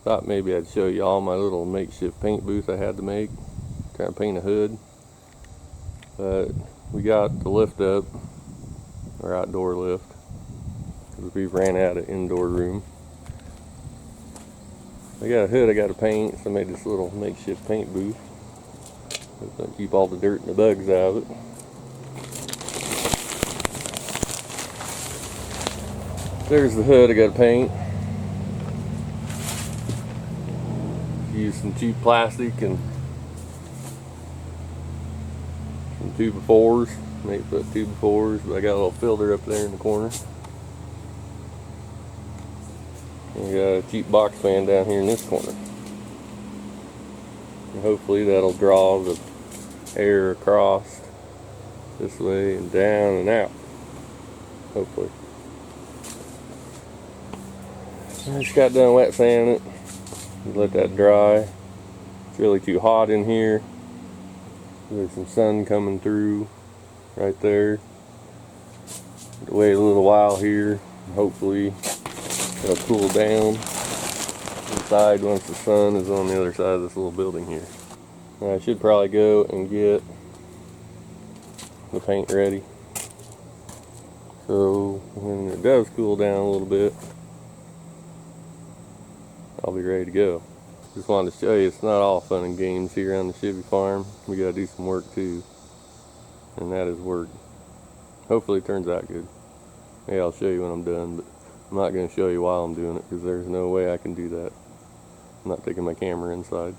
Thought maybe I'd show you all my little makeshift paint booth I had to make, trying to paint a hood. But we got the lift up, our outdoor lift, because we ran out of indoor room. I got a hood I got to paint, so I made this little makeshift paint booth. It's going to keep all the dirt and the bugs out of it. There's the hood I got to paint. Use some cheap plastic and some 2x4s. Maybe put 2x4s, but I got a little filter up there in the corner. And I got a cheap box fan down here in this corner. And hopefully that'll draw the air across this way and down and out. Hopefully. I just got done wet sanding it. Let that dry. It's really too hot in here. There's some sun coming through right there. Wait a little while here. Hopefully it'll cool down inside once the sun is on the other side of this little building here. Now I should probably go and get the paint ready. So when it does cool down a little bit, I'll be ready to go. Just wanted to show you it's not all fun and games here on the Chevy farm. We gotta do some work too. And that is work. Hopefully it turns out good. Maybe I'll show you when I'm done, but I'm not gonna show you while I'm doing it because there's no way I can do that. I'm not taking my camera inside.